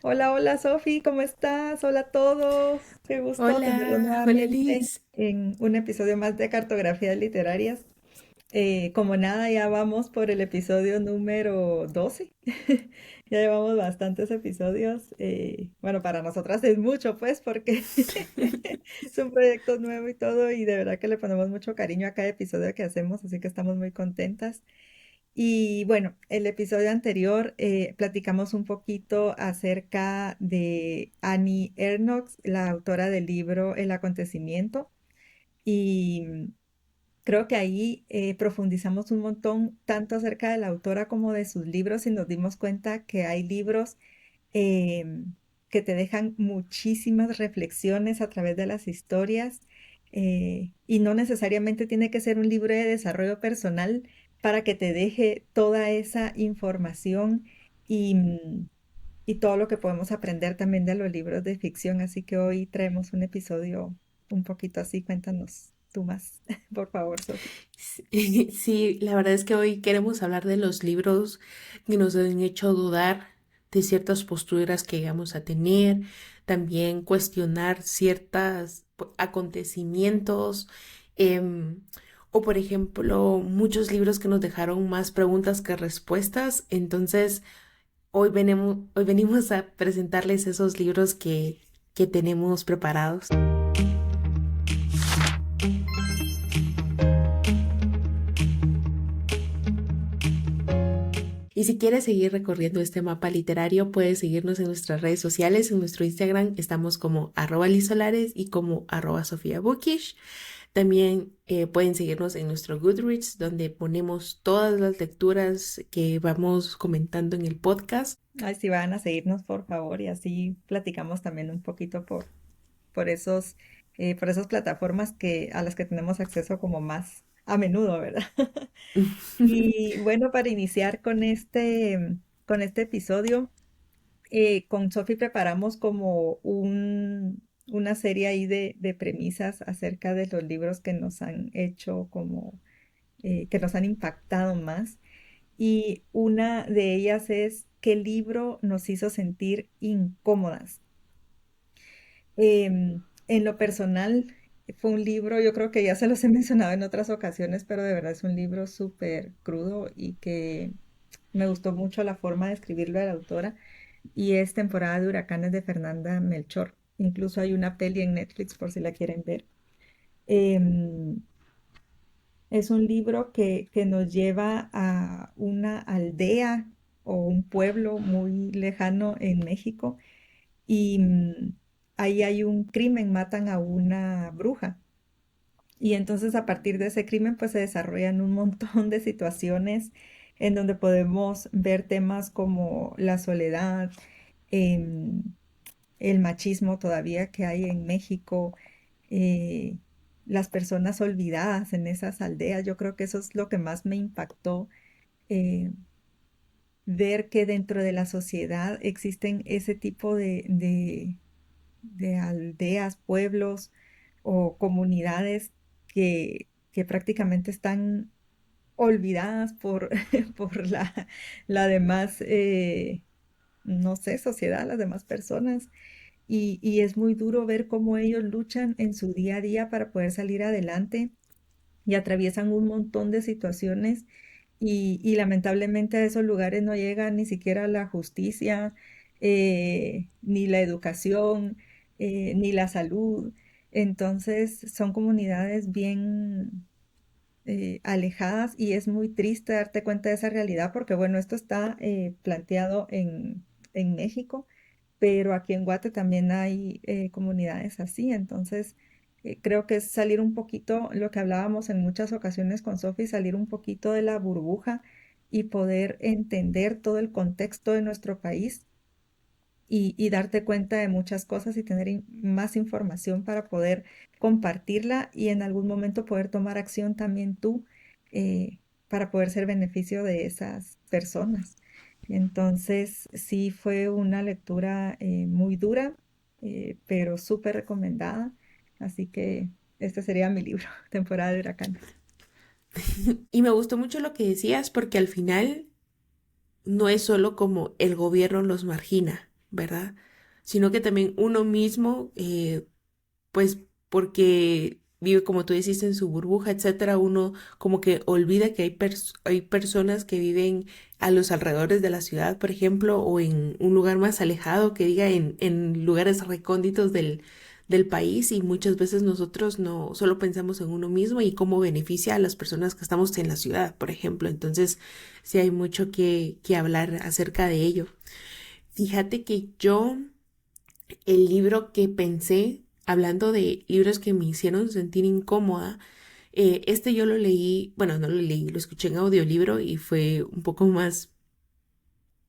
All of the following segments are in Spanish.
Hola, hola Sofi, ¿cómo estás? Hola a todos. Qué gusto tenerlos Hola, hola nuevamente Liz. en un episodio más de Cartografías Literarias. Como nada, ya vamos por el episodio número 12. Ya llevamos bastantes episodios. Bueno, para nosotras es mucho, pues, porque es un proyecto nuevo y todo, y de verdad que le ponemos mucho cariño a cada episodio que hacemos, así que estamos muy contentas. Y bueno, el episodio anterior platicamos un poquito acerca de Annie Ernaux, la autora del libro El acontecimiento, y creo que ahí profundizamos un montón, tanto acerca de la autora como de sus libros, y nos dimos cuenta que hay libros que te dejan muchísimas reflexiones a través de las historias, y no necesariamente tiene que ser un libro de desarrollo personal para que te deje toda esa información y, y todo lo que podemos aprender también de los libros de ficción. Así que hoy traemos un episodio un poquito así. Cuéntanos tú más, por favor, Sofi. Sí, sí, la verdad es que hoy queremos hablar de los libros que nos han hecho dudar de ciertas posturas que llegamos a tener, también cuestionar ciertos acontecimientos, em, o por ejemplo, muchos libros que nos dejaron más preguntas que respuestas. Entonces, hoy venimos a presentarles esos libros que tenemos preparados. Y si quieres seguir recorriendo este mapa literario, puedes seguirnos en nuestras redes sociales. En nuestro Instagram estamos como @lisolares y como @sofiabookish. También pueden seguirnos en nuestro Goodreads, donde ponemos todas las lecturas que vamos comentando en el podcast. Ay, si van a seguirnos, por favor, y así platicamos también un poquito por por esas plataformas a las que tenemos acceso como más a menudo, ¿verdad? Y bueno, para iniciar con este episodio, con Sofi preparamos como una serie ahí de premisas acerca de los libros que nos han hecho que nos han impactado más. Y una de ellas es: ¿qué libro nos hizo sentir incómodas? En lo personal, fue un libro, yo creo que ya se los he mencionado en otras ocasiones, pero de verdad es un libro súper crudo y que me gustó mucho la forma de escribirlo de la autora. Y es Temporada de Huracanes de Fernanda Melchor. Incluso hay una peli en Netflix por si la quieren ver. Em, es un libro que nos lleva a una aldea o un pueblo muy lejano en México, y ahí hay un crimen, matan a una bruja. Y entonces a partir de ese crimen pues se desarrollan un montón de situaciones en donde podemos ver temas como la soledad, em, el machismo todavía que hay en México, eh, las personas olvidadas en esas aldeas. Yo creo que eso es lo que más me impactó, eh, ver que dentro de la sociedad existen ese tipo de aldeas, pueblos o comunidades que prácticamente están olvidadas por la demás, no sé, sociedad, las demás personas. Y es muy duro ver cómo ellos luchan en su día a día para poder salir adelante y atraviesan un montón de situaciones, y lamentablemente a esos lugares no llega ni siquiera la justicia, ni la educación, ni la salud. Entonces son comunidades bien alejadas, y es muy triste darte cuenta de esa realidad porque bueno, esto está planteado en México, pero aquí en Guate también hay comunidades así. Entonces creo que es salir un poquito, lo que hablábamos en muchas ocasiones con Sofi, salir un poquito de la burbuja y poder entender todo el contexto de nuestro país, y darte cuenta de muchas cosas y tener más información para poder compartirla y en algún momento poder tomar acción también tú, para poder ser beneficio de esas personas. Entonces, sí fue una lectura muy dura, pero súper recomendada. Así que este sería mi libro, Temporada de Huracanes. Y me gustó mucho lo que decías porque al final no es solo como el gobierno los margina, ¿verdad? Sino que también uno mismo, pues porque vive, como tú decís, en su burbuja, etcétera, uno como que olvida que hay personas que viven a los alrededores de la ciudad, por ejemplo, o en un lugar más alejado, que diga en lugares recónditos del país, y muchas veces nosotros no solo pensamos en uno mismo y cómo beneficia a las personas que estamos en la ciudad, por ejemplo. Entonces, sí hay mucho que hablar acerca de ello. Fíjate que yo el libro que pensé, hablando de libros que me hicieron sentir incómoda, este yo lo leí, bueno, no lo leí, lo escuché en audiolibro y fue un poco más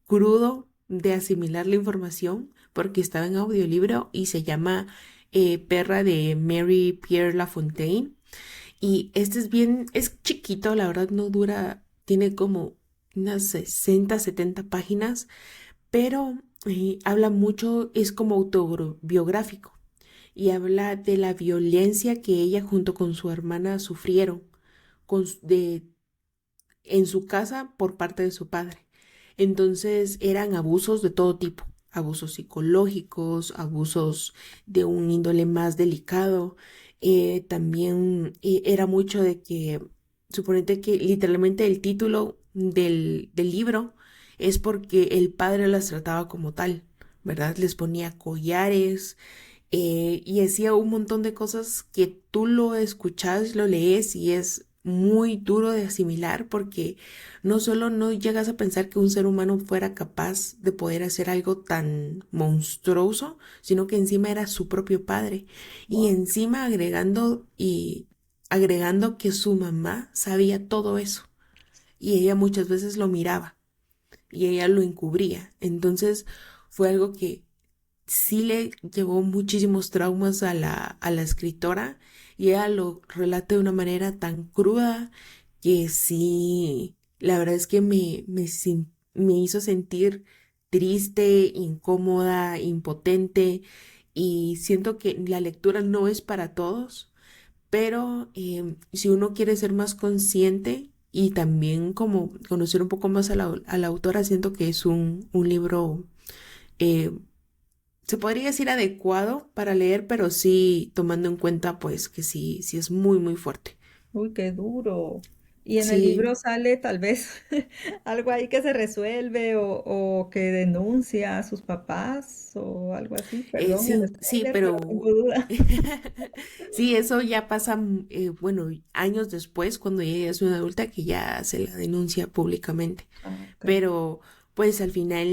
crudo de asimilar la información porque estaba en audiolibro y se llama Perra de Mary Pierre Lafontaine. Y este es bien, es chiquito, la verdad no dura, tiene como unas 60 70 páginas, pero habla mucho, es como autobiográfico y habla de la violencia que ella junto con su hermana sufrieron en su casa por parte de su padre. Entonces eran abusos de todo tipo, abusos psicológicos, abusos de un índole más delicado. También era mucho de que, suponete que literalmente el título del libro es porque el padre las trataba como tal, ¿verdad? Les ponía collares, y hacía un montón de cosas que tú lo escuchas, lo lees y es muy duro de asimilar porque no solo no llegas a pensar que un ser humano fuera capaz de poder hacer algo tan monstruoso, sino que encima era su propio padre y Wow. encima agregando que su mamá sabía todo eso y ella muchas veces lo miraba y ella lo encubría. Entonces fue algo que sí le llevó muchísimos traumas a la escritora y ella lo relata de una manera tan cruda que sí, la verdad es que me hizo sentir triste, incómoda, impotente y siento que la lectura no es para todos, pero si uno quiere ser más consciente y también como conocer un poco más a la autora, siento que es un libro eh, se podría decir adecuado para leer, pero sí tomando en cuenta pues que sí, sí es muy, muy fuerte. Uy, qué duro. Y en el libro Sí, sale tal vez algo ahí que se resuelve o que denuncia a sus papás o algo así. Perdón el sí, sí, spoiler, pero tengo pero duda. sí, eso ya pasa, bueno, años después, cuando ella es una adulta, que ya se la denuncia públicamente. Ah, ok. Pero pues al final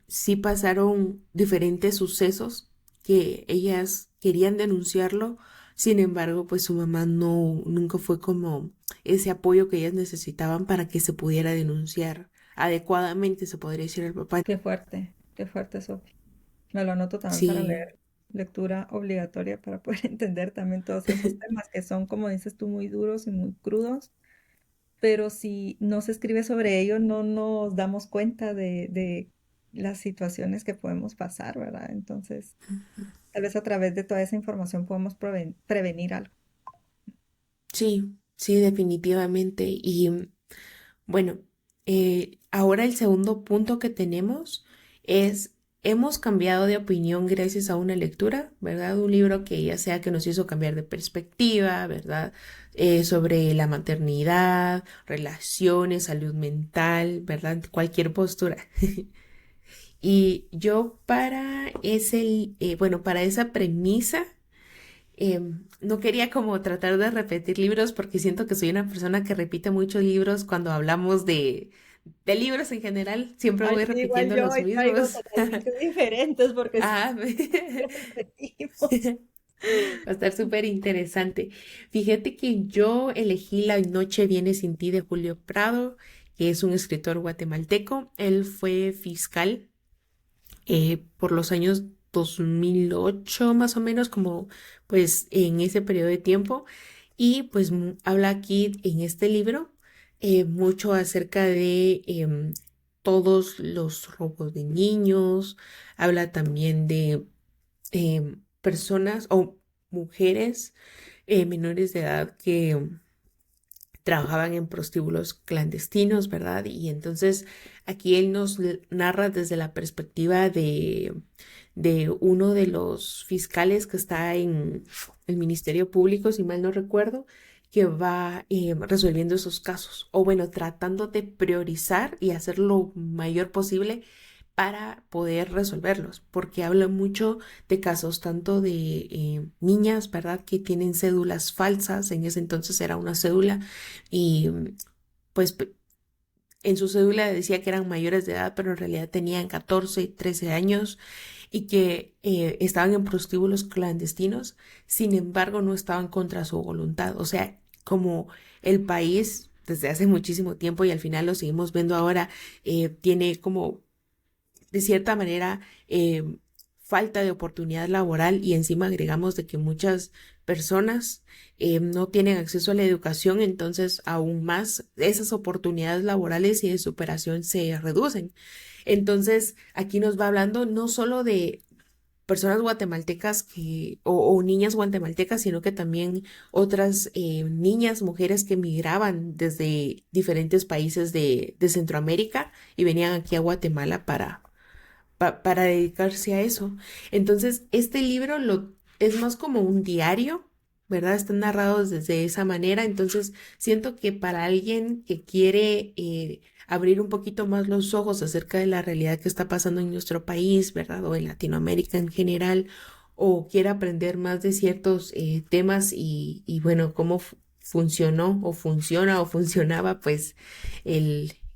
sí pasaron diferentes sucesos que ellas querían denunciarlo, sin embargo, pues su mamá no, nunca fue como ese apoyo que ellas necesitaban para que se pudiera denunciar adecuadamente, se podría decir al papá. Qué fuerte, Sofi. Me lo anoto también para Sí. leer. Lectura obligatoria para poder entender también todos esos temas que son, como dices tú, muy duros y muy crudos. Pero si no se escribe sobre ello, no nos damos cuenta de las situaciones que podemos pasar, ¿verdad? Entonces, tal vez a través de toda esa información podemos prevenir algo. Sí, sí, definitivamente. Y bueno, ahora el segundo punto que tenemos es, hemos cambiado de opinión gracias a una lectura, ¿verdad? Un libro que ya sea que nos hizo cambiar de perspectiva, ¿verdad? Sobre la maternidad, relaciones, salud mental, ¿verdad? Cualquier postura. Y yo bueno, para esa premisa, no quería como tratar de repetir libros porque siento que soy una persona que repite muchos libros cuando hablamos de libros en general. Siempre Ay, voy sí, igual repitiendo yo los hoy traigo mismos. totalmente diferentes porque Ah, siempre repetimos. va a estar súper interesante. Fíjate que yo elegí La noche viene sin ti de Julio Prado, que es un escritor guatemalteco. Él fue fiscal por los años 2008 más o menos, como pues en ese periodo de tiempo. Y pues habla aquí en este libro mucho acerca de todos los robos de niños, habla también de personas o mujeres menores de edad que trabajaban en prostíbulos clandestinos, ¿verdad? Y entonces aquí él nos narra desde la perspectiva de uno de los fiscales que está en el Ministerio Público, si mal no recuerdo, que va resolviendo esos casos, o bueno, tratando de priorizar y hacer lo mayor posible para poder resolverlos, porque habla mucho de casos tanto de niñas, ¿verdad? Que tienen cédulas falsas, en ese entonces era una cédula y pues en su cédula decía que eran mayores de edad, pero en realidad tenían 14, 13 años y que estaban en prostíbulos clandestinos, sin embargo no estaban contra su voluntad, o sea, como el país desde hace muchísimo tiempo y al final lo seguimos viendo ahora, tiene como de cierta manera falta de oportunidad laboral y encima agregamos de que muchas personas no tienen acceso a la educación, entonces aún más esas oportunidades laborales y de superación se reducen. Entonces aquí nos va hablando no solo de personas guatemaltecas o niñas guatemaltecas, sino que también otras niñas, mujeres que migraban desde diferentes países de Centroamérica y venían aquí a Guatemala para dedicarse a eso. Entonces, este libro es más como un diario, ¿verdad? Están narrados desde esa manera. Entonces, siento que para alguien que quiere abrir un poquito más los ojos acerca de la realidad que está pasando en nuestro país, ¿verdad? O en Latinoamérica en general, o quiere aprender más de ciertos temas y bueno, cómo funcionó o funciona o funcionaba, pues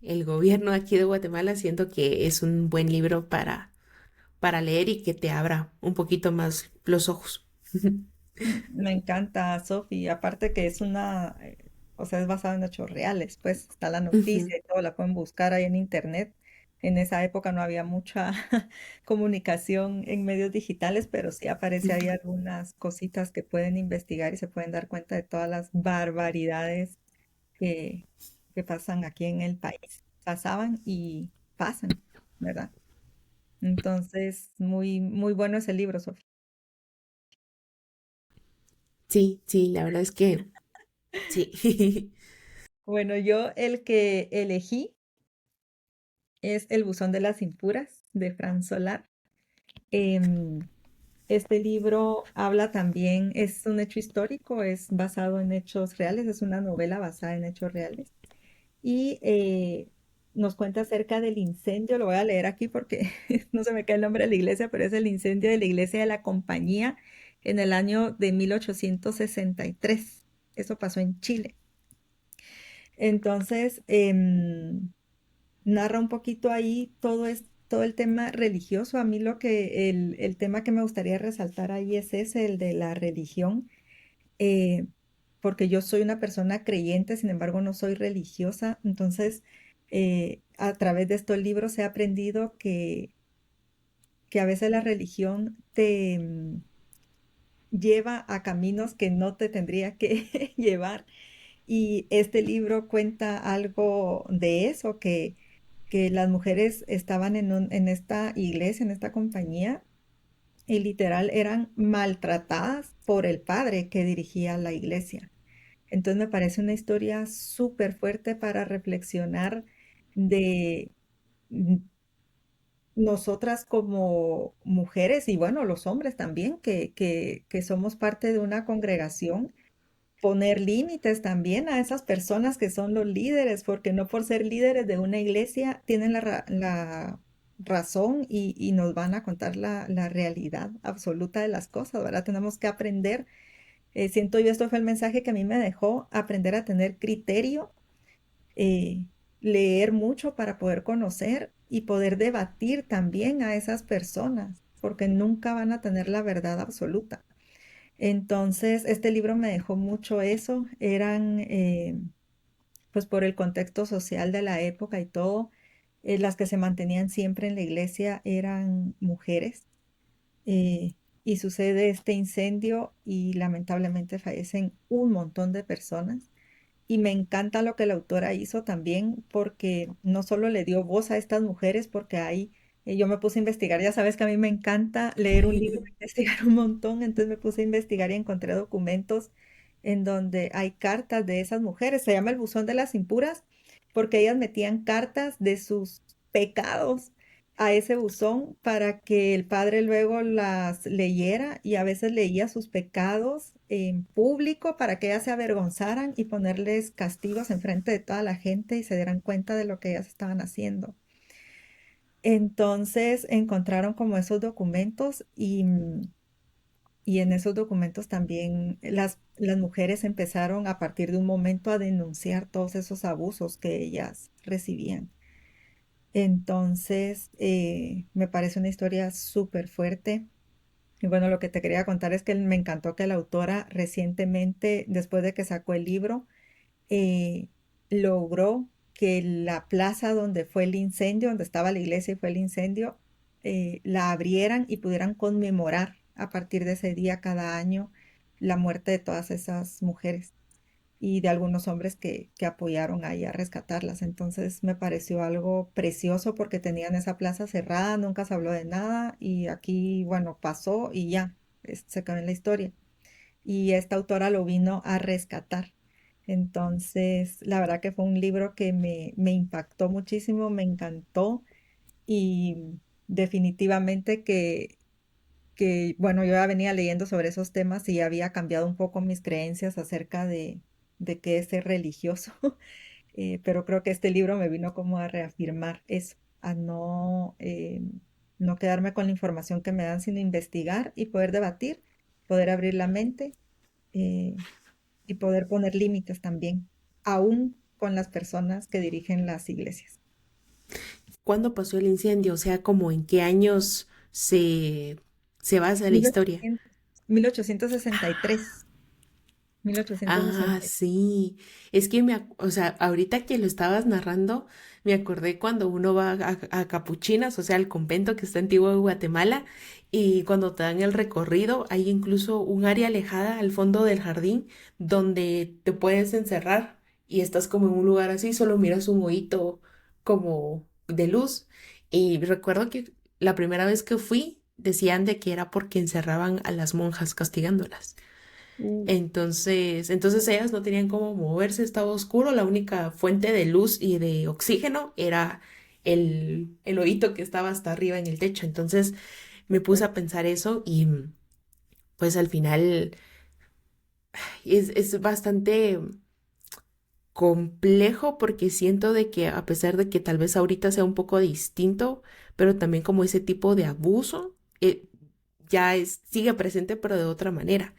el gobierno aquí de Guatemala, siento que es un buen libro para leer y que te abra un poquito más los ojos. Me encanta, Sofi. Aparte que es o sea, es basado en hechos reales, pues está la Ujú, noticia y todo, la pueden buscar ahí en internet. En esa época no había mucha comunicación en medios digitales, pero sí aparece ahí ujú. algunas cositas que pueden investigar y se pueden dar cuenta de todas las barbaridades que, que pasan aquí en el país. Pasaban y pasan, ¿verdad? Entonces, muy, muy bueno ese libro, Sofi. Sí, sí, la verdad es que sí. Bueno, yo el que elegí es El buzón de las impuras de Fran Solar. Em, este libro habla también, es un hecho histórico, es basado en hechos reales, es una novela basada en hechos reales. Y nos cuenta acerca del incendio, lo voy a leer aquí porque no se me cae el nombre de la iglesia, pero es el incendio de la iglesia de la Compañía en el año de 1863. Eso pasó en Chile. Entonces, narra un poquito ahí todo el tema religioso. A mí el tema que me gustaría resaltar ahí es ese, el de la religión, eh, porque yo soy una persona creyente, sin embargo no soy religiosa. Entonces, a través de estos libros he aprendido que a veces la religión te lleva a caminos que no te tendría que llevar. Y este libro cuenta algo de eso, que las mujeres estaban en esta iglesia, en esta compañía, y literal eran maltratadas por el padre que dirigía la iglesia. Entonces me parece una historia súper fuerte para reflexionar de mm, nosotras como mujeres y bueno, los hombres también, que somos parte de una congregación, poner límites también a esas personas que son los líderes, porque no por ser líderes de una iglesia tienen la razón y nos van a contar la realidad absoluta de las cosas, ¿verdad? Tenemos que aprender, siento yo, esto fue el mensaje que a mí me dejó, aprender a tener criterio, eh, leer mucho para poder conocer y poder debatir también a esas personas, porque nunca van a tener la verdad absoluta. Entonces, este libro me dejó mucho eso. Pues por el contexto social de la época y todo, las que se mantenían siempre en la iglesia eran mujeres. eh, y sucede este incendio y lamentablemente fallecen un montón de personas. Y me encanta lo que la autora hizo también porque no solo le dio voz a estas mujeres, porque yo me puse a investigar, ya sabes que a mí me encanta leer un libro, investigar un montón, entonces me puse a investigar y encontré documentos en donde hay cartas de esas mujeres. Se llama el buzón de las impuras porque ellas metían cartas de sus pecados a ese buzón para que el padre luego las leyera y a veces leía sus pecados en público para que ellas se avergonzaran y ponerles castigos enfrente de toda la gente y se dieran cuenta de lo que ellas estaban haciendo. Entonces encontraron como esos documentos y en esos documentos también las mujeres empezaron a partir de un momento a denunciar todos esos abusos que ellas recibían. Entonces, me parece una historia súper fuerte. Y bueno, lo que te quería contar es que me encantó que la autora recientemente, después de que sacó el libro, eh, logró que la plaza donde fue el incendio, donde estaba la iglesia y fue el incendio, la abrieran y pudieran conmemorar a partir de ese día cada año la muerte de todas esas mujeres y de algunos hombres que apoyaron ahí a rescatarlas. Entonces me pareció algo precioso porque tenían esa plaza cerrada, nunca se habló de nada y aquí, bueno, pasó y ya, se quedó en la historia. Y esta autora lo vino a rescatar. Entonces, la verdad que fue un libro que me impactó muchísimo, me encantó y definitivamente bueno, yo ya venía leyendo sobre esos temas y ya había cambiado un poco mis creencias acerca de qué es ser religioso, pero creo que este libro me vino como a reafirmar eso, a no quedarme con la información que me dan, sino investigar y poder debatir, poder abrir la mente eh, y poder poner límites también, aún con las personas que dirigen las iglesias. ¿Cuándo pasó el incendio? O sea, como en qué años se basa la historia. 1800, 1863, Ah, 1863. sí. Es que o sea, ahorita que lo estabas narrando, me acordé cuando uno va a Capuchinas, o sea, al convento que está en Antigua Guatemala, y cuando te dan el recorrido, hay incluso un área alejada al fondo del jardín donde te puedes encerrar y estás como en un lugar así, solo miras un hoyito como de luz. Y recuerdo que la primera vez que fui, decían de que era porque encerraban a las monjas castigándolas. Uh, Entonces ellas no tenían cómo moverse, estaba oscuro, la única fuente de luz y de oxígeno era el hoyito que estaba hasta arriba en el techo. Entonces me puse pues, a pensar eso y pues al final es bastante complejo porque siento de que a pesar de que tal vez ahorita sea un poco distinto, pero también como ese tipo de abuso sigue presente pero de otra manera.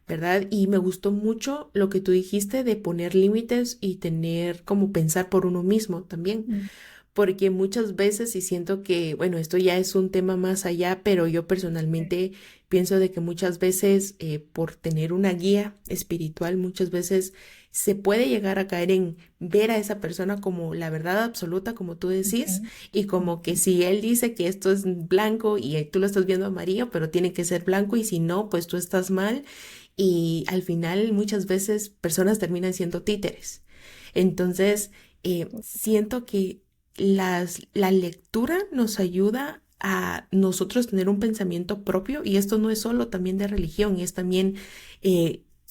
¿Verdad? Y me gustó mucho lo que tú dijiste de poner límites y tener como pensar por uno mismo también, mm, porque muchas veces, y siento que, bueno, esto ya es un tema más allá, pero yo personalmente pienso de que muchas veces por tener una guía espiritual, muchas veces se puede llegar a caer en ver a esa persona como la verdad absoluta, como tú decís, ujú, y como que ujú, si él dice que esto es blanco y tú lo estás viendo amarillo, pero tiene que ser blanco y si no, pues tú estás mal. Y al final muchas veces personas terminan siendo títeres. Entonces, siento que la lectura nos ayuda a nosotros tener un pensamiento propio y esto no es solo también de religión, es también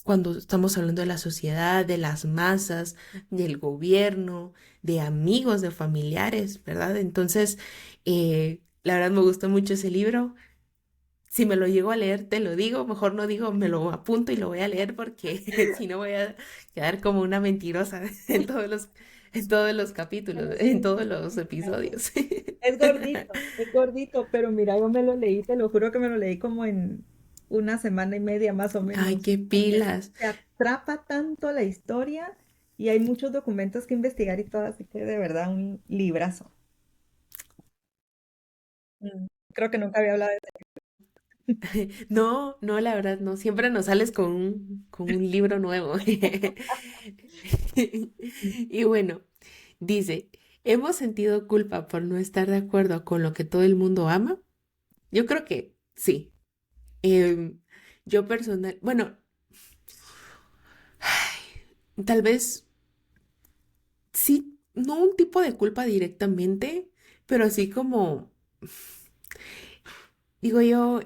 cuando estamos hablando de la sociedad, de las masas, del gobierno, de amigos, de familiares, ¿verdad? Entonces, la verdad me gustó mucho ese libro. Si me lo llego a leer, te lo digo, mejor no digo, me lo apunto y lo voy a leer porque si no voy a quedar como una mentirosa en todos los capítulos, en sí, todos los episodios. es gordito, pero mira, yo me lo leí, te lo juro que me lo leí como en una semana y media más o Ay, menos, qué porque pilas. te atrapa tanto la historia y hay muchos documentos que investigar y todo, así que de verdad un librazo. Mm, Creo que nunca había hablado de No, no, la verdad, no. Siempre nos sales con un libro nuevo. eso. Y bueno, dice, ¿hemos sentido culpa por no estar de acuerdo con lo que todo el mundo ama? Yo creo que sí. Em, yo personal, bueno, tal vez sí, no un tipo de culpa directamente, pero así como, digo yo,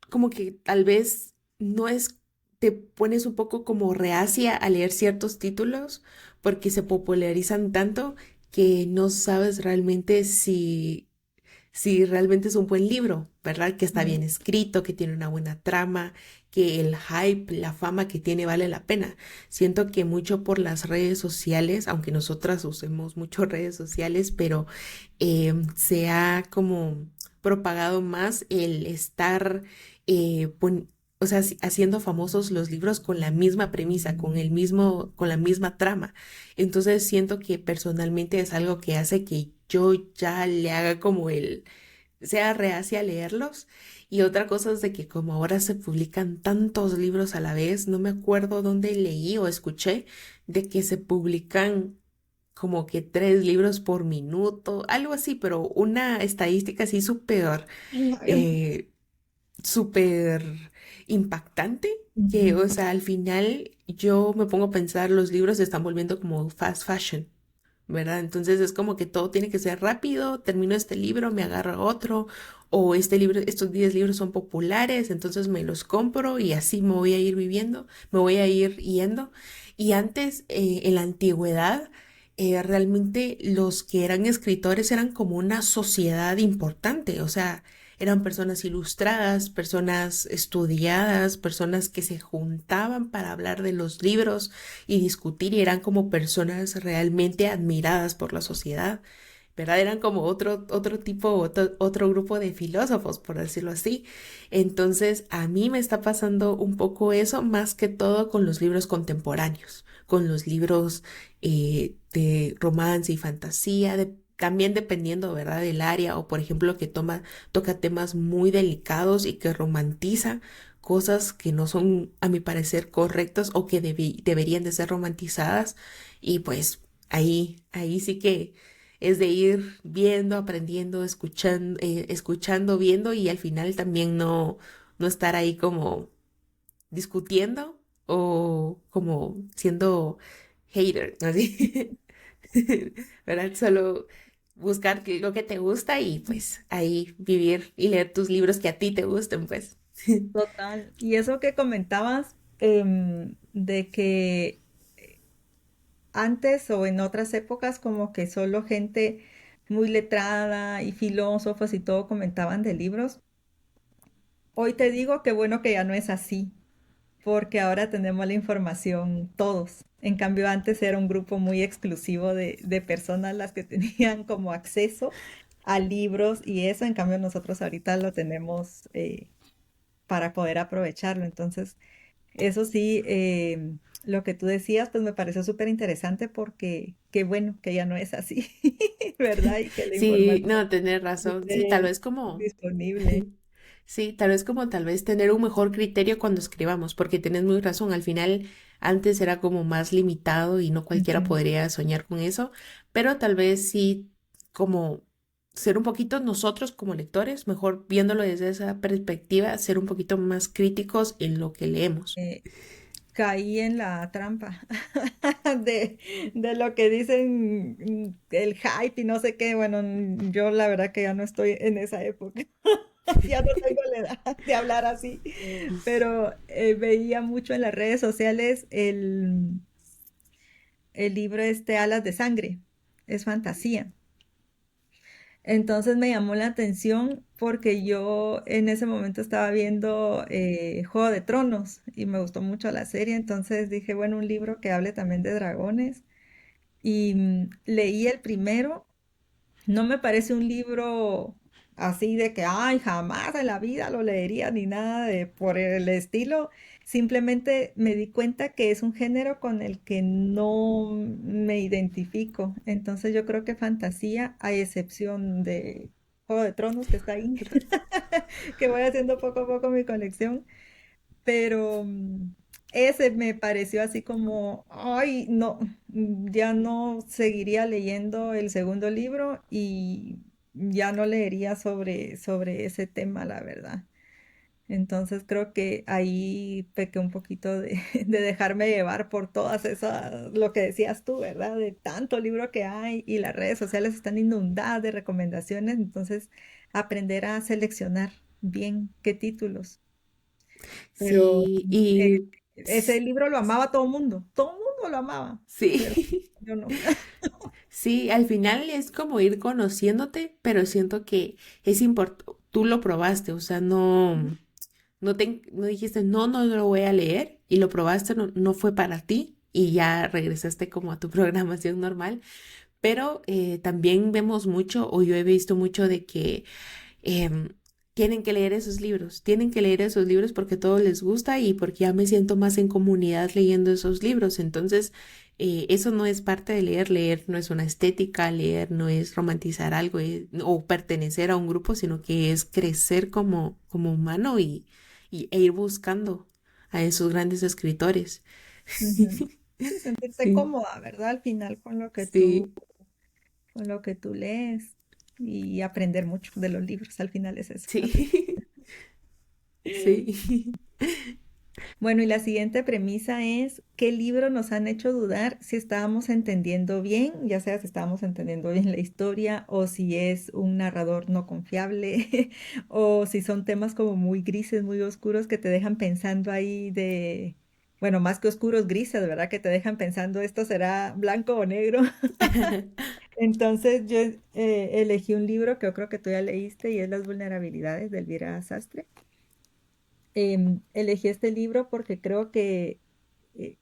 como que tal vez no es. te pones un poco como reacia a leer ciertos títulos porque se popularizan tanto que no sabes realmente si realmente es un buen libro, ¿verdad? Que está Mm. bien escrito, que tiene una buena trama, que el hype, la fama que tiene vale la pena. Siento que mucho por las redes sociales, aunque nosotras usemos mucho redes sociales, pero se ha como propagado más el estar, o sea, haciendo famosos los libros con la misma premisa, con el mismo, con la misma trama. Entonces siento que personalmente es algo que hace que yo ya le haga como sea reacia a leerlos. Y otra cosa es de que como ahora se publican tantos libros a la vez, no me acuerdo dónde leí o escuché de que se publican como que 3 libros por minuto, algo así, pero una estadística así eh, súper impactante, que, Ujú. o sea, al final yo me pongo a pensar, los libros se están volviendo como fast fashion. ¿Verdad? Entonces es como que todo tiene que ser rápido, termino este libro, me agarro otro, o este libro, estos 10 libros son populares, entonces me los compro y así me voy a ir viviendo, me voy a ir yendo. Y antes, en la antigüedad, realmente los que eran escritores eran como una sociedad importante, o sea, eran personas ilustradas, personas estudiadas, personas que se juntaban para hablar de los libros y discutir y eran como personas realmente admiradas por la sociedad, ¿verdad? Eran como otro tipo, otro grupo de filósofos, por decirlo así. Entonces, a mí me está pasando un poco eso, más que todo con los libros contemporáneos, con los libros de romance y fantasía, también dependiendo, ¿verdad?, del área, o por ejemplo, que toca temas muy delicados y que romantiza cosas que no son, a mi parecer, correctas o que deberían de ser romantizadas. Y pues ahí sí que es de ir viendo, aprendiendo, escuchando, viendo y al final también no estar ahí como discutiendo o como siendo hater, ¿no? Así, ¿verdad? Solo buscar lo que te gusta y pues ahí vivir y leer tus libros que a ti te gusten, pues. Total. Y eso que comentabas, de que antes o en otras épocas como que solo gente muy letrada y filósofos y todo comentaban de libros. Hoy te digo que bueno que ya no es así, porque ahora tenemos la información todos. En cambio, antes era un grupo muy exclusivo de personas las que tenían como acceso a libros y eso, en cambio, nosotros ahorita lo tenemos para poder aprovecharlo. Entonces, eso sí, lo que tú decías, pues me pareció súper interesante porque qué bueno que ya no es así, ¿verdad? Y que la Sí, información no, tener razón. Sí, tal esté vez como, disponible. sí, tal vez como tal vez tener un mejor criterio cuando escribamos, porque tienes muy razón. Al final, antes era como más limitado y no cualquiera Ujú. podría soñar con eso, pero tal vez sí como ser un poquito nosotros como lectores, mejor viéndolo desde esa perspectiva, ser un poquito más críticos en lo que leemos. Eh, Caí en la trampa de, de lo que dicen, el hype y no sé qué. Bueno, yo la verdad que ya no estoy en esa época. Ya no tengo la edad de hablar así, pero veía mucho en las redes sociales el libro este Alas de Sangre. Es fantasía. Entonces me llamó la atención porque yo en ese momento estaba viendo Juego de Tronos y me gustó mucho la serie, entonces dije, bueno, un libro que hable también de dragones y leí el primero. No me parece un libro así de que, ay, jamás en la vida lo leería ni nada de por el estilo. Simplemente me di cuenta que es un género con el que no me identifico. Entonces yo creo que fantasía, a excepción de Juego de Tronos, que está ahí, que voy haciendo poco a poco mi colección, pero ese me pareció así como, ay, no, ya no seguiría leyendo el segundo libro y ya no leería sobre ese tema, la verdad. Entonces creo que ahí pequé un poquito de dejarme llevar por todas esas, lo que decías tú, ¿verdad? De tanto libro que hay y las redes sociales están inundadas de recomendaciones, entonces aprender a seleccionar bien qué títulos. Pero Sí, eh, y Ese libro lo amaba todo el mundo lo amaba, pero Sí. yo no. Sí, al final es como ir conociéndote, pero siento que es importante, tú lo probaste, o sea, no dijiste, no lo voy a leer y lo probaste, no fue para ti y ya regresaste como a tu programación normal, pero también vemos mucho, o yo he visto mucho de que em, tienen que leer esos libros porque a todos les gusta y porque ya me siento más en comunidad leyendo esos libros. Entonces, eso no es parte de leer, leer no es una estética, leer no es romantizar algo o pertenecer a un grupo, sino que es crecer como humano e ir buscando a esos grandes escritores. Ujú. Sí, sentirte Sí, cómoda, ¿verdad? Al final sí, con lo que tú lees y aprender mucho de los libros, al final es eso, aprender. sí, sí. Bueno, y la siguiente premisa es, ¿qué libros nos han hecho dudar si estábamos entendiendo bien, ya sea si estábamos entendiendo bien la historia o si es un narrador no confiable o si son temas como muy grises, muy oscuros que te dejan pensando ahí de, bueno, más que oscuros, grises, ¿verdad? Que te dejan pensando, ¿esto será blanco o negro? Entonces yo elegí un libro que yo creo que tú ya leíste y es Las vulnerabilidades de Elvira Sastre. Elegí este libro porque creo que eh,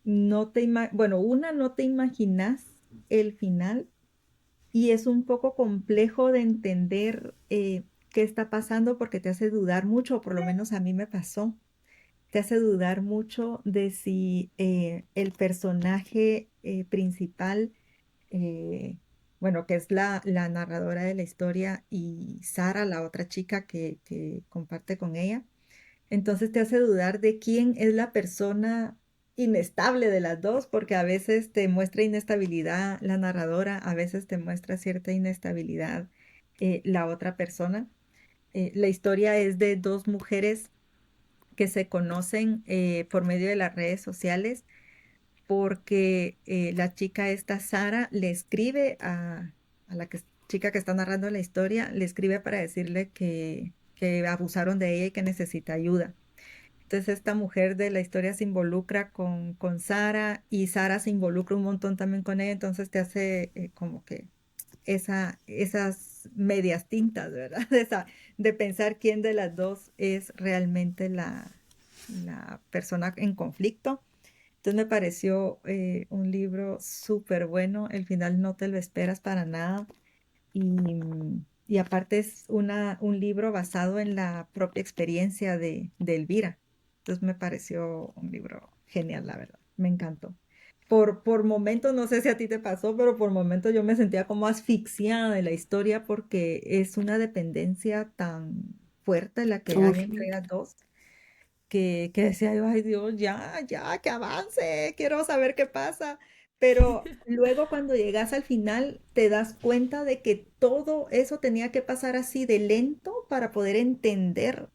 bueno, no te imaginas el final y es un poco complejo de entender qué está pasando porque te hace dudar mucho, o por lo menos a mí me pasó, te hace dudar mucho de si el personaje principal, eh, bueno, que es la narradora de la historia, y Sara, la otra chica que comparte con ella, entonces te hace dudar de quién es la persona inestable de las dos, porque a veces te muestra inestabilidad la narradora, a veces te muestra cierta inestabilidad la otra persona. La historia es de dos mujeres que se conocen por medio de las redes sociales, porque la chica esta, Sara, le escribe a chica que está narrando la historia, le escribe para decirle que abusaron de ella y que necesita ayuda. Entonces esta mujer de la historia se involucra con Sara y Sara se involucra un montón también con ella, entonces te hace como que esas medias tintas, ¿verdad? De pensar quién de las dos es realmente la persona en conflicto. Entonces me pareció un libro súper bueno, el final no te lo esperas para nada y aparte es un libro basado en la propia experiencia de Elvira. Entonces me pareció un libro genial, la verdad. Me encantó. Por momentos, no sé si a ti te pasó, pero por momentos yo me sentía como asfixiada de la historia porque es una dependencia tan fuerte la que hay entre Horrible. las dos que decía yo, ay Dios, ya, que avance, quiero saber qué pasa. Pero luego cuando llegas al final te das cuenta de que todo eso tenía que pasar así de lento para poder entender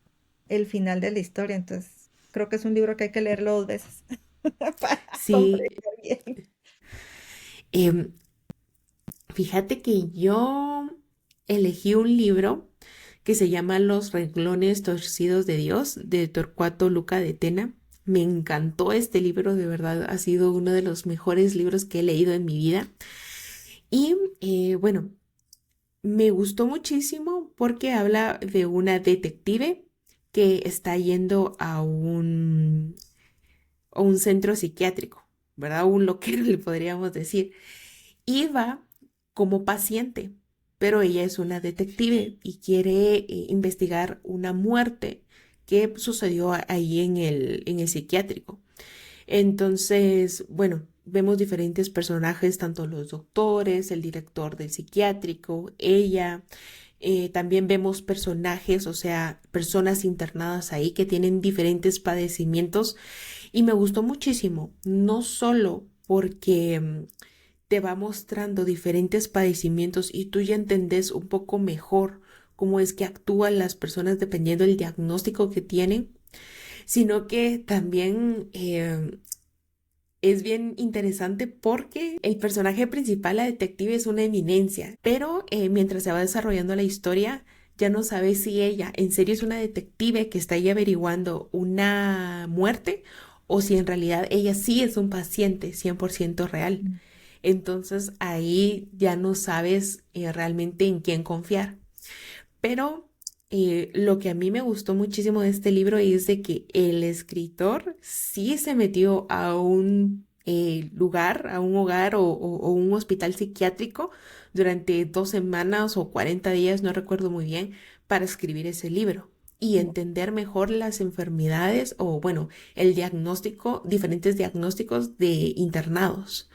el final de la historia. Entonces, creo que es un libro que hay que leerlo dos veces para Sí, comprender bien. em, fíjate que yo elegí un libro que se llama Los renglones torcidos de Dios, de Torcuato Luca de Tena. Me encantó este libro, de verdad ha sido uno de los mejores libros que he leído en mi vida. Y bueno, me gustó muchísimo porque habla de una detective que está yendo a un centro psiquiátrico, ¿verdad? Un loquero le podríamos decir. Iba como paciente, pero ella es una detective y quiere investigar una muerte que sucedió ahí en el psiquiátrico. Entonces, bueno, vemos diferentes personajes, tanto los doctores, el director del psiquiátrico, ella. También vemos personajes, o sea, personas internadas ahí que tienen diferentes padecimientos y me gustó muchísimo, no solo porque te va mostrando diferentes padecimientos y tú ya entendés un poco mejor cómo es que actúan las personas dependiendo del diagnóstico que tienen, sino que también es bien interesante porque el personaje principal, la detective, es una eminencia, pero mientras se va desarrollando la historia, ya no sabes si ella en serio es una detective que está ahí averiguando una muerte o si en realidad ella sí es un paciente 100% real. Mm. Entonces ahí ya no sabes realmente en quién confiar. Pero lo que a mí me gustó muchísimo de este libro es de que el escritor sí se metió a un lugar, a un hogar o un hospital psiquiátrico durante 2 semanas o 40 días, no recuerdo muy bien, para escribir ese libro y entender mejor las enfermedades o, bueno, el diagnóstico, diferentes diagnósticos de internados,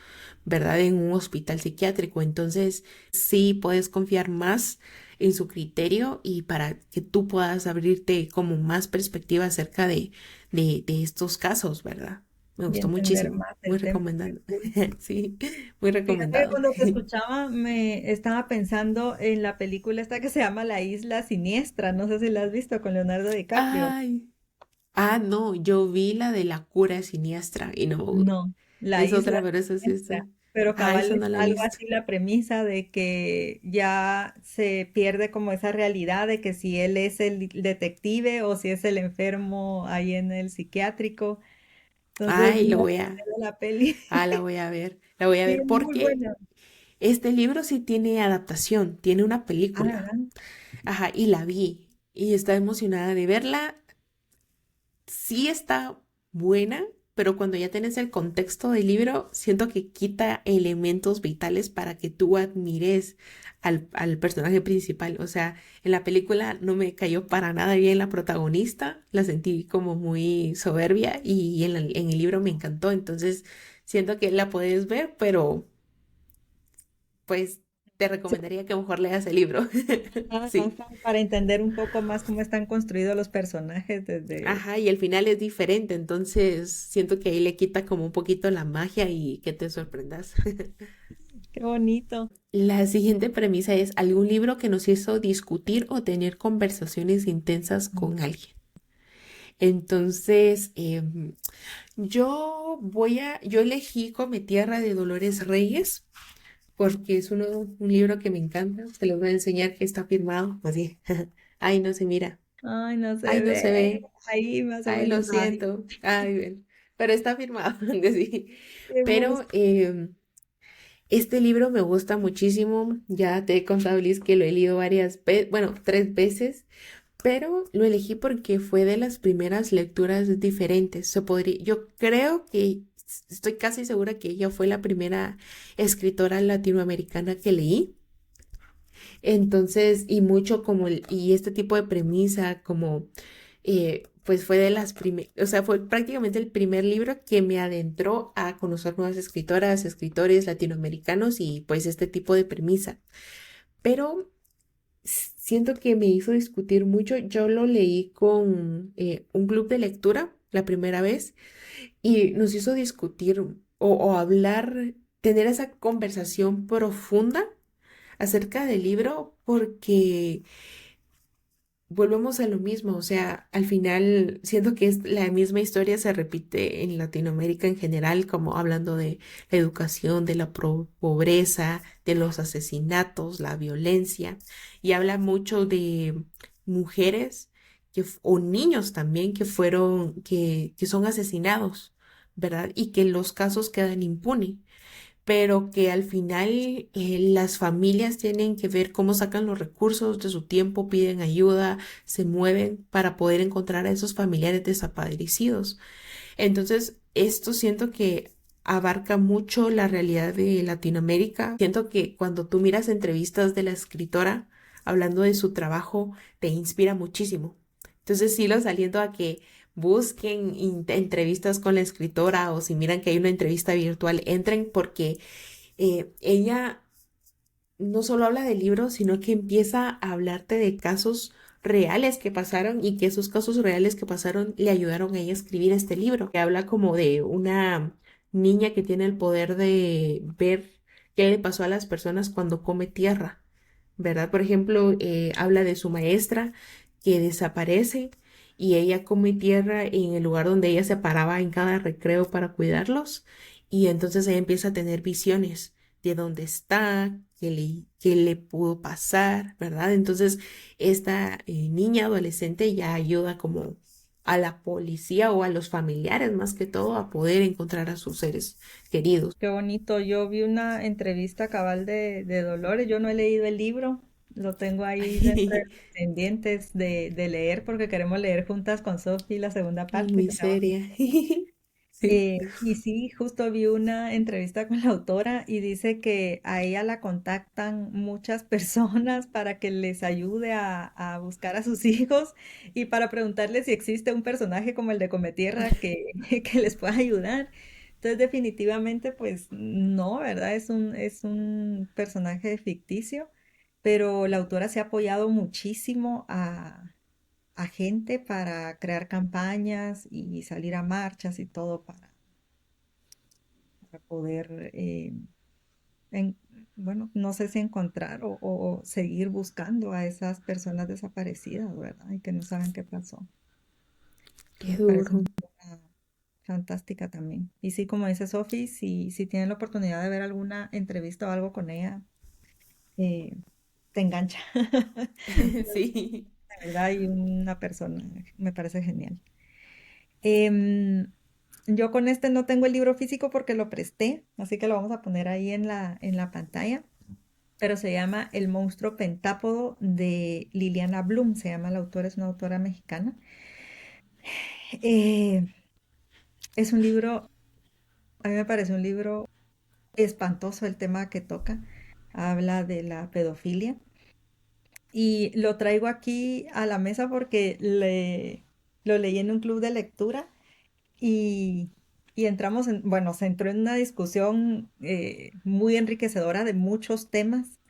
¿verdad? En un hospital psiquiátrico. Entonces, sí puedes confiar más en su criterio y para que tú puedas abrirte como más perspectiva acerca de estos casos, ¿verdad? Me Y gustó entender muchísimo, más muy el tema. recomendado. Qué cool. Sí, muy Fíjate que recomendado. cuando te escuchaba me estaba pensando en la película esta que se llama La Isla Siniestra, no sé si la has visto con Leonardo DiCaprio. Ay, no, yo vi la de la cura siniestra y no, No, La es Isla otra, pero eso sí está. Siniestra. Pero cabal Esa es no la he algo visto. así la premisa de que ya se pierde como esa realidad de que si él es el detective o si es el enfermo ahí en el psiquiátrico. Entonces, Ay, no sé de la peli. la voy a ver, la voy a Sí, ver es muy porque buena. este libro sí tiene adaptación, tiene una Ah, película. ¿verdad? Ajá, y la vi y estaba emocionada de verla. Sí está buena, pero cuando ya tienes el contexto del libro, siento que quita elementos vitales para que tú admires al personaje principal. O sea, en la película no me cayó para nada bien la protagonista, la sentí como muy soberbia y en el libro me encantó. Entonces, siento que la puedes ver, pero pues te Sí. recomendaría que mejor leas el libro. Sí. Ajá, para entender un poco más cómo están construidos los personajes desde... Ajá, y el final es diferente, entonces siento que ahí le quita como un poquito la magia y que te sorprendas. Qué bonito. La siguiente premisa es algún libro que nos hizo discutir o tener conversaciones intensas con alguien. Entonces, yo elegí Come Tierra de Dolores Reyes porque es un libro que me encanta. Se los voy a enseñar que está firmado. Así. Ay, no se mira. Ay, no Ay, se no se ve. ve. Ahí más o Ay, lo menos. Ay, siento. Ay, bueno. Pero está firmado. Sí. qué Pero gusto. este libro me gusta muchísimo. Ya te he contado, Liz, que lo he leído varias veces, bueno, 3 veces, pero lo elegí porque fue de las primeras lecturas diferentes. Yo creo que estoy casi segura que ella fue la primera escritora latinoamericana que leí. Entonces, y mucho como, y este tipo de premisa, como, pues fue de las primeras, o sea, fue prácticamente el primer libro que me adentró a conocer nuevas escritoras, escritores latinoamericanos y pues este tipo de premisa. Pero siento que me hizo discutir mucho. Yo lo leí con un club de lectura la primera vez y nos hizo discutir o hablar, tener esa conversación profunda acerca del libro porque volvemos a lo mismo, o sea, al final siento que es la misma historia se repite en Latinoamérica en general, como hablando de la educación, de la pobreza, de los asesinatos, la violencia, y habla mucho de mujeres o niños también que son asesinados, ¿verdad? Y que los casos quedan impunes pero que al final las familias tienen que ver cómo sacan los recursos de su tiempo, piden ayuda, se mueven para poder encontrar a esos familiares desaparecidos. Entonces, esto siento que abarca mucho la realidad de Latinoamérica. Siento que cuando tú miras entrevistas de la escritora hablando de su trabajo, te inspira muchísimo. Entonces, sí los aliento a que busquen entrevistas con la escritora o si miran que hay una entrevista virtual, entren porque ella no solo habla de libros, sino que empieza a hablarte de casos reales que pasaron y que esos casos reales que pasaron le ayudaron a ella a escribir este libro, que habla como de una niña que tiene el poder de ver qué le pasó a las personas cuando come tierra, ¿verdad? Por ejemplo, habla de su maestra que desaparece y ella come tierra en el lugar donde ella se paraba en cada recreo para cuidarlos y entonces ella empieza a tener visiones de dónde está, qué le pudo pasar, ¿verdad? Entonces, esta niña adolescente ya ayuda como, a la policía o a los familiares más que todo a poder encontrar a sus seres queridos. Qué bonito. Yo vi una entrevista cabal de Dolores. Yo no he leído el libro. Lo tengo ahí dentro de los pendientes de leer porque queremos leer juntas con Sophie la segunda parte Muy que se llama. seria. Sí. Y sí, justo vi una entrevista con la autora y dice que a ella la contactan muchas personas para que les ayude a buscar a sus hijos y para preguntarles si existe un personaje como el de Cometierra que les pueda ayudar. Entonces, definitivamente, pues no, ¿verdad? Es un personaje ficticio, pero la autora se ha apoyado muchísimo a gente para crear campañas y salir a marchas y todo para poder, en- bueno, no sé si encontrar o seguir buscando a esas personas desaparecidas, ¿verdad? Y que no saben qué pasó. Qué Me parece duro. una obra fantástica también. Y sí, como dice Sophie, si tienen la oportunidad de ver alguna entrevista o algo con ella, eh, te engancha. Sí. De verdad, y una persona, me parece genial. Em, yo con este no tengo el libro físico porque lo presté, así que lo vamos a poner ahí en la pantalla. Pero se llama El monstruo pentápodo de Liliana Bloom, se llama la autora, es una autora mexicana. Eh, es un libro, a mí me parece un libro espantoso el tema que toca. Habla de la pedofilia y lo traigo aquí a la mesa porque lo leí en un club de lectura y, y entramos en, bueno, se entró en una discusión muy enriquecedora de muchos temas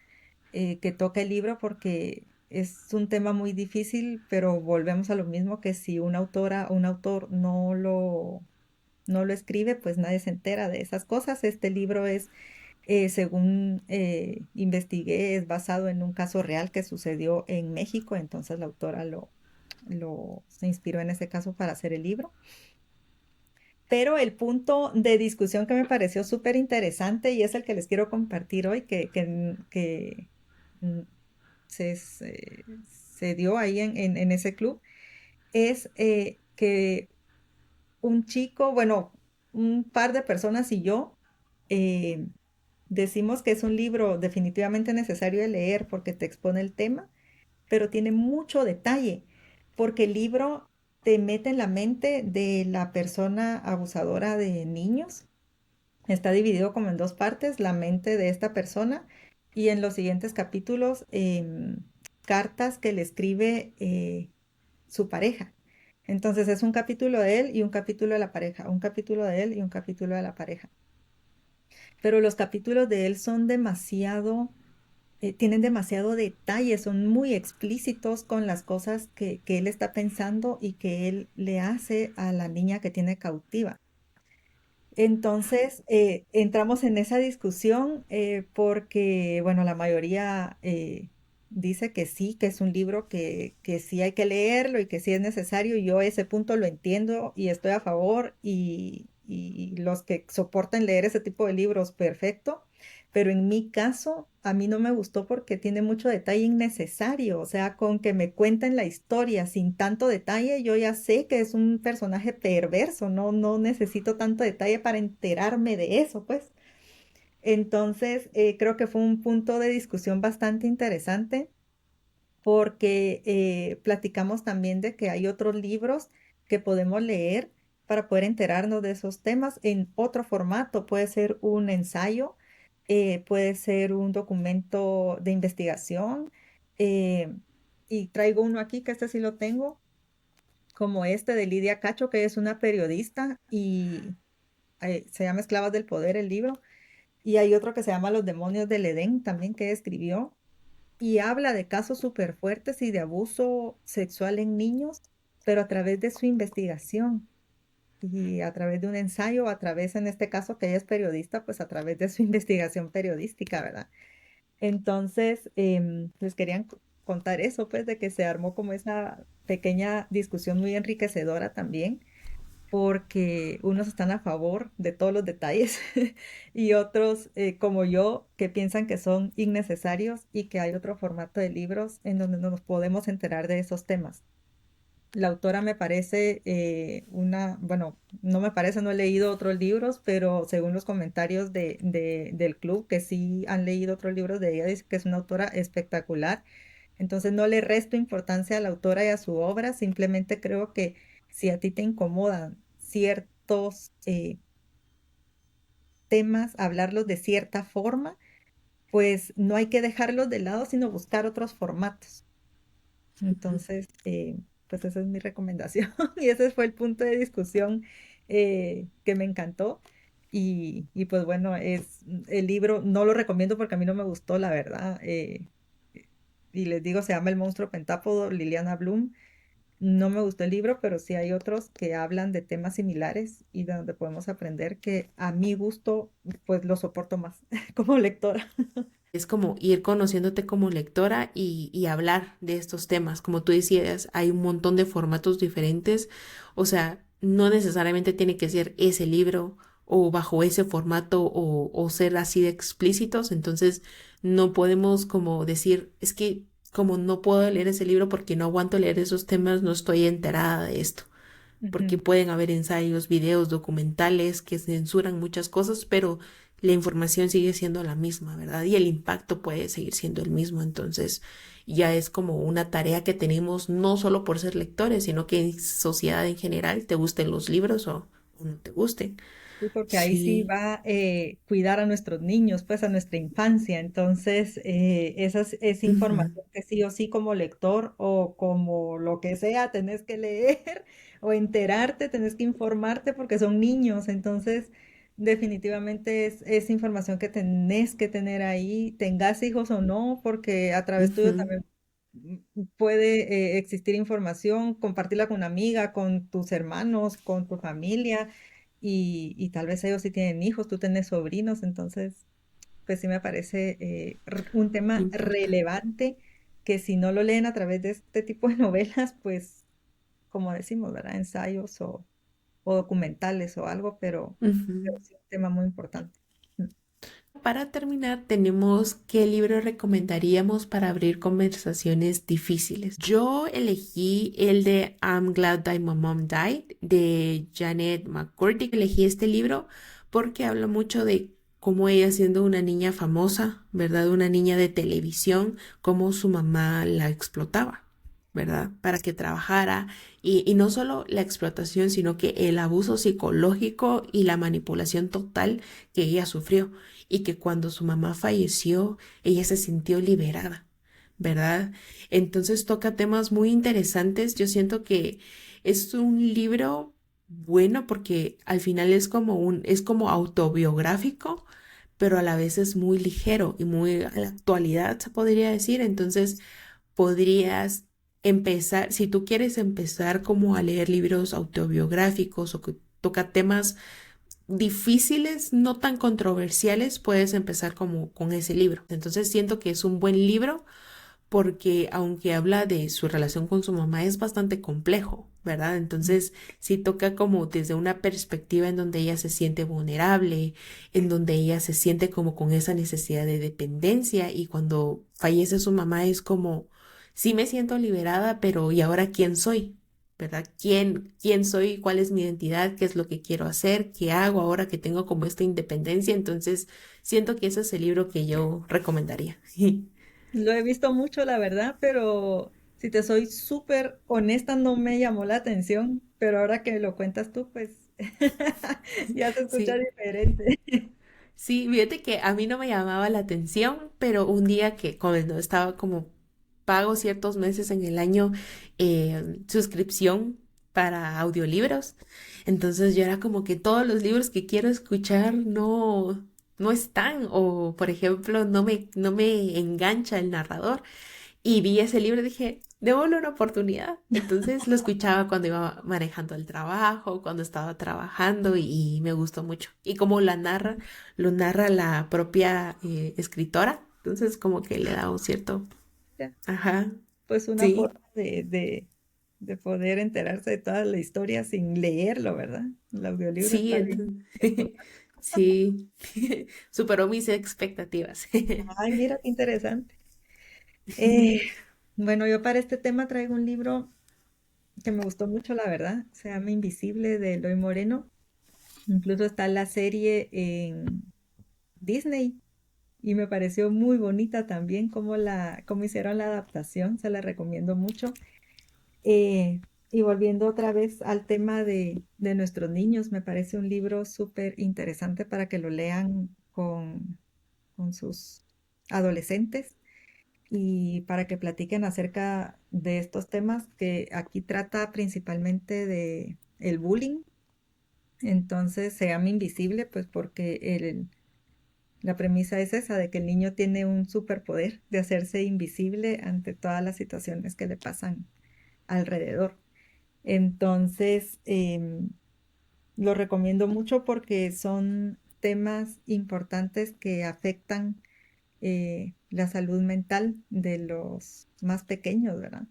que toca el libro porque es un tema muy difícil, pero volvemos a lo mismo que si una autora o un autor no lo escribe, pues nadie se entera de esas cosas. Este libro es, según investigué, es basado en un caso real que sucedió en México, entonces la autora se inspiró en ese caso para hacer el libro. Pero el punto de discusión que me pareció súper interesante y es el que les quiero compartir hoy, que mm, se dio ahí en ese club, es que un chico, bueno, un par de personas y yo eh, decimos que es un libro definitivamente necesario de leer porque te expone el tema, pero tiene mucho detalle, porque el libro te mete en la mente de la persona abusadora de niños. Está dividido como en dos partes, la mente de esta persona y en los siguientes capítulos cartas que le escribe su pareja. Entonces es un capítulo de él y un capítulo de la pareja, un capítulo de él y un capítulo de la pareja. Pero los capítulos de él son demasiado, tienen demasiado detalle, son muy explícitos con las cosas que él está pensando y que él le hace a la niña que tiene cautiva. Entonces, entramos en esa discusión porque, bueno, la mayoría dice que sí, que es un libro que sí hay que leerlo y que sí es necesario. Y yo ese punto lo entiendo y estoy a favor y los que soportan leer ese tipo de libros, perfecto. Pero en mi caso, a mí no me gustó porque tiene mucho detalle innecesario. O sea, con que me cuenten la historia sin tanto detalle, yo ya sé que es un personaje perverso. No necesito tanto detalle para enterarme de eso, pues. Entonces, creo que fue un punto de discusión bastante interesante porque platicamos también de que hay otros libros que podemos leer para poder enterarnos de esos temas en otro formato. Puede ser un ensayo, puede ser un documento de investigación. eh, y traigo uno aquí, que este sí lo tengo, como este de Lidia Cacho, que es una periodista y se llama Esclavas del Poder el libro. Y hay otro que se llama Los demonios del Edén también que escribió y habla de casos súper fuertes y de abuso sexual en niños, pero a través de su investigación y a través de un ensayo, a través, en este caso, que ella es periodista, pues a través de su investigación periodística, ¿verdad? Entonces, les querían contar eso, pues, de que se armó como esa pequeña discusión muy enriquecedora también porque unos están a favor de todos los detalles y otros, como yo, que piensan que son innecesarios y que hay otro formato de libros en donde no nos podemos enterar de esos temas. La autora me parece bueno, no me parece, no he leído otros libros, pero según los comentarios del club, que sí han leído otros libros de ella, dice que es una autora espectacular. Entonces no le resto importancia a la autora y a su obra, simplemente creo que si a ti te incomodan ciertos temas, hablarlos de cierta forma, pues no hay que dejarlos de lado, sino buscar otros formatos. Entonces, pues esa es mi recomendación y ese fue el punto de discusión que me encantó. Y pues bueno, el libro, no lo recomiendo porque a mí no me gustó, la verdad. Y les digo, se llama El monstruo pentápodo, Liliana Bloom. No me gustó el libro, pero sí hay otros que hablan de temas similares y de donde podemos aprender que a mi gusto, pues lo soporto más como lectora. Es como ir conociéndote como lectora y hablar de estos temas. Como tú decías, hay un montón de formatos diferentes. O sea, no necesariamente tiene que ser ese libro o bajo ese formato o ser así de explícitos. Entonces, no podemos como decir, es que como no puedo leer ese libro porque no aguanto leer esos temas, no estoy enterada de esto porque Ujú, pueden haber ensayos, videos, documentales que censuran muchas cosas, pero la información sigue siendo la misma, ¿verdad? Y el impacto puede seguir siendo el mismo. Entonces, ya es como una tarea que tenemos no solo por ser lectores, sino que en sociedad en general, te gusten los libros o no te gusten. sí, porque ahí sí Sí. va cuidar a nuestros niños, pues a nuestra infancia. Entonces, es Ujú, información que sí o sí como lector o como lo que sea, tenés que leer o enterarte, tenés que informarte porque son niños. Entonces, definitivamente es información que tenés que tener ahí, tengas hijos o no, porque a través tuyo ujú, también puede existir información, compartirla con una amiga, con tus hermanos, con tu familia y tal vez ellos sí tienen hijos, tú tienes sobrinos, entonces pues sí me parece un tema importante. relevante que si no lo leen a través de este tipo de novelas, pues como decimos, ¿verdad? Ensayos o documentales o algo, pero Ujú. sí un tema muy importante. Mm. Para terminar, tenemos qué libro recomendaríamos para abrir conversaciones difíciles. Yo elegí el de I'm Glad That My Mom Died de Janet McCurdy. Elegí este libro porque habla mucho de cómo ella siendo una niña famosa, ¿verdad? Una niña de televisión, cómo su mamá la explotaba. ¿Verdad? Para que trabajara y no solo la explotación, sino que el abuso psicológico y la manipulación total que ella sufrió y que cuando su mamá falleció, ella se sintió liberada, ¿verdad? Entonces toca temas muy interesantes. Yo siento que es un libro bueno porque al final es como autobiográfico, pero a la vez es muy ligero y muy a la actualidad, se podría decir. Entonces, podrías empezar, si tú quieres empezar como a leer libros autobiográficos o que toca temas difíciles, no tan controversiales, puedes empezar como con ese libro. Entonces siento que es un buen libro porque aunque habla de su relación con su mamá es bastante complejo, ¿verdad? Entonces sí toca como desde una perspectiva en donde ella se siente vulnerable, en donde ella se siente como con esa necesidad de dependencia y cuando fallece su mamá es como, sí me siento liberada, pero ¿y ahora quién soy? ¿Verdad? ¿Quién soy? ¿Cuál es mi identidad? ¿Qué es lo que quiero hacer? ¿Qué hago ahora que tengo como esta independencia? Entonces, siento que ese es el libro que yo recomendaría. Lo he visto mucho, la verdad, pero si te soy súper honesta, no me llamó la atención, pero ahora que lo cuentas tú, pues ya se escucha Sí, diferente. sí, fíjate que a mí no me llamaba la atención, pero un día que cuando estaba como pago ciertos meses en el año suscripción para audiolibros, entonces yo era como que todos los libros que quiero escuchar no están, o por ejemplo, no me engancha el narrador. Y vi ese libro y dije, démosle una oportunidad. Entonces lo escuchaba cuando iba manejando el trabajo, cuando estaba trabajando y me gustó mucho. Y como lo narra la propia escritora. Entonces como que le da un cierto, Ya, ajá, pues una sí, forma de poder enterarse de toda la historia sin leerlo, ¿verdad? El audiolibro sí, está bien. entonces, sí, superó mis expectativas. Ay, mira qué interesante. Eh, bueno, yo para este tema traigo un libro que me gustó mucho, la verdad. Se llama Invisible de Eloy Moreno. Incluso está la serie en Disney y me pareció muy bonita también cómo hicieron la adaptación. Se la recomiendo mucho. Eh, y volviendo otra vez al tema de nuestros niños, me parece un libro súper interesante para que lo lean con sus adolescentes y para que platiquen acerca de estos temas que aquí trata principalmente de el bullying. Entonces se llama Invisible, pues porque la premisa es esa, de que el niño tiene un superpoder de hacerse invisible ante todas las situaciones que le pasan alrededor. Entonces, lo recomiendo mucho porque son temas importantes que afectan la salud mental de los más pequeños, ¿verdad?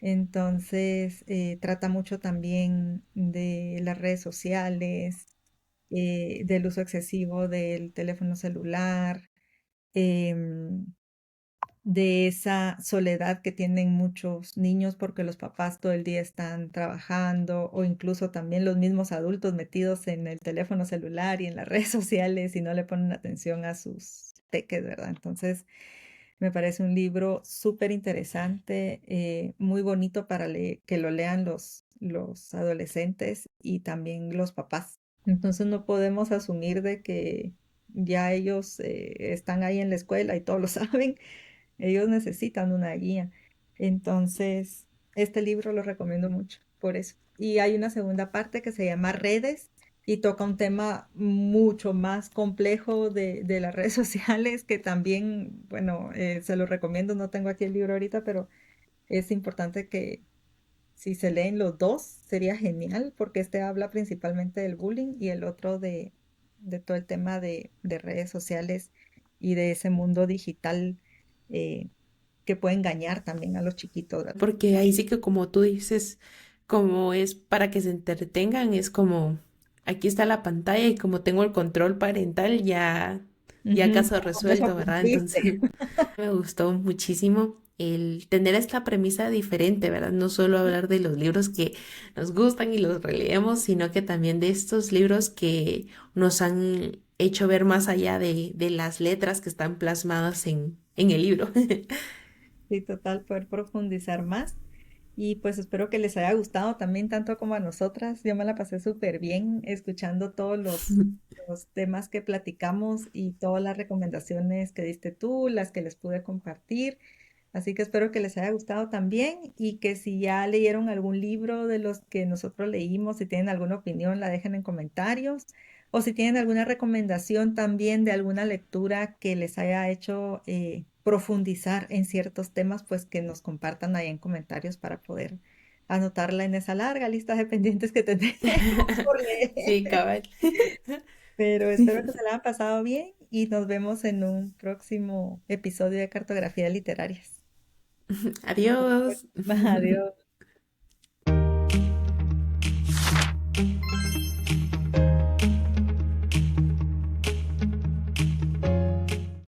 Entonces, trata mucho también de las redes sociales, del uso excesivo del teléfono celular, em, de esa soledad que tienen muchos niños porque los papás todo el día están trabajando o incluso también los mismos adultos metidos en el teléfono celular y en las redes sociales y no le ponen atención a sus peques, ¿verdad? Entonces, me parece un libro súper interesante, muy bonito para que lo lean los adolescentes y también los papás. Entonces, no podemos asumir de que ya ellos están ahí en la escuela y todos lo saben. Ellos necesitan una guía. Entonces, este libro lo recomiendo mucho por eso. Y hay una segunda parte que se llama Redes y toca un tema mucho más complejo de las redes sociales que también, bueno, se lo recomiendo. No tengo aquí el libro ahorita, pero es importante que si se leen los dos sería genial porque este habla principalmente del bullying y el otro de todo el tema de redes sociales y de ese mundo digital eh, que puede engañar también a los chiquitos, ¿verdad? Porque ahí sí que como tú dices, como es para que se entretengan, es como aquí está la pantalla y como tengo el control parental, ya Ujú, caso con eso resuelto, ¿verdad? cumpliste. Entonces me gustó muchísimo el tener esta premisa diferente, ¿verdad? No solo hablar de los libros que nos gustan y los releemos, sino que también de estos libros que nos han hecho ver más allá de las letras que están plasmadas en el libro. Sí, total, poder profundizar más. Y pues espero que les haya gustado también tanto como a nosotras. Yo me la pasé súper bien escuchando todos los temas que platicamos y todas las recomendaciones que diste tú, las que les pude compartir. Así que espero que les haya gustado también y que si ya leyeron algún libro de los que nosotros leímos, si tienen alguna opinión, la dejen en comentarios. O si tienen alguna recomendación también de alguna lectura que les haya hecho profundizar en ciertos temas, pues que nos compartan ahí en comentarios para poder anotarla en esa larga lista de pendientes que tenemos por Sí, leer. cabal. Pero espero que se la hayan pasado bien y nos vemos en un próximo episodio de Cartografía Literarias. Adiós. Adiós.